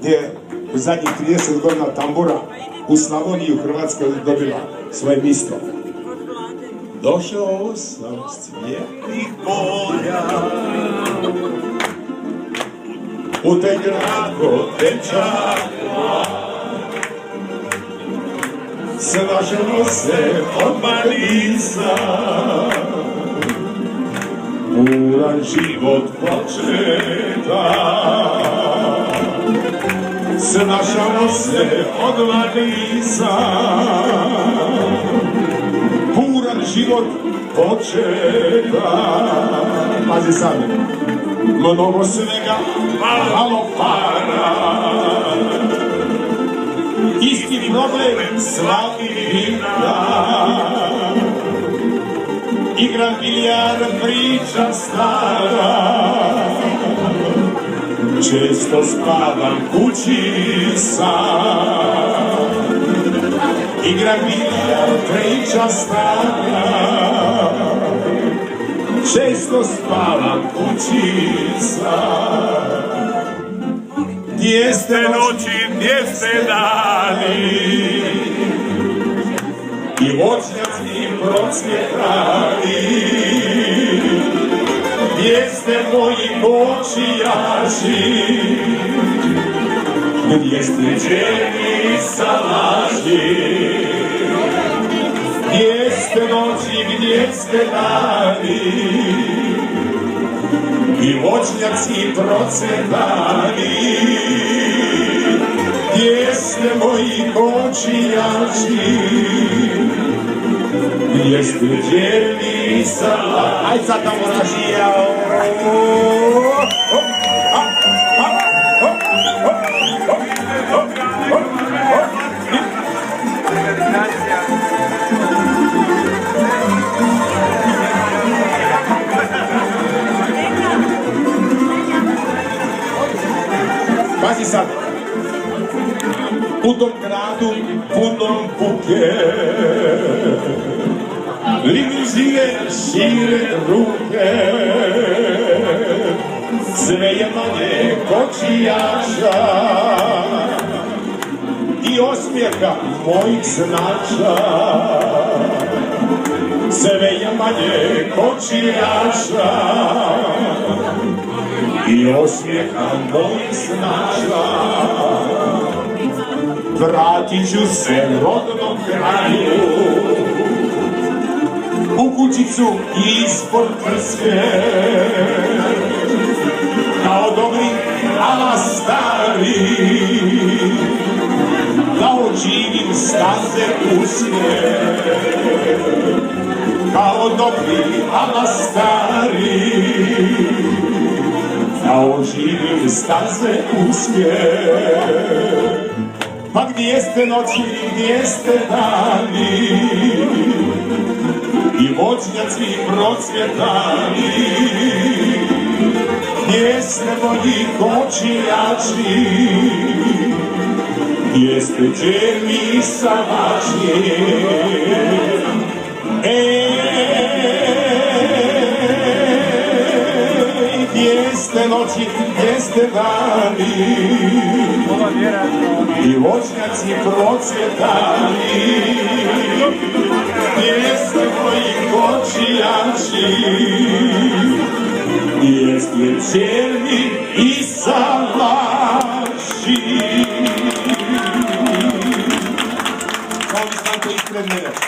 gdje u zadnjih 30 godina tambura u Slavoniji u Hrvatskoj dobila svoje mjesto. Došao sam s cvijetnih polja u taj grad kod dečaka, snažemo se od Marisa, puran život početa. Snažemo se od Marisa, puran život početa. Pazi sad, mnogo svega, malo para, isti problem svaki dan. Igram biljar, priča stara, često spavam kući sam. Igram biljar, priča stara, često spavam kući sam. Gdje ste noći, gdje ste dani, i voćnjaci procvjetali. Gdje ste moji kočijaši, gdje ste đeni salaši. Gdje ste noći, gdje ste dani, i voćnjaci procvjetali. Gdje ste moji kočijaši, gdje ste đeni salaši. Aj sad tamo ražijao. Pazi sad, u tom gradu punom buke, limuzine šire ruke, sve je manje kočijaša i osmijeha mojih znača. Sve je manje kočijaša i osmijeha mojih snača. Vratit ću se rodnom kraju, u kućicu ispod Krske, kao dobri ala stari, da oživim staze uske. Kao dobri ala stari, da oživim staze uske. Pa gdje ste noći, gdje ste dani, i voćnjaci procvjetali. Gdje ste moji kočijači, gdje ste đeni salaši. Gdje ste noći, gdje ste dani, i voćnjaci procvjetali. Gdje ste moji kočijači, gdje ste đeni i salaši. Kao mi stanko ispred mene.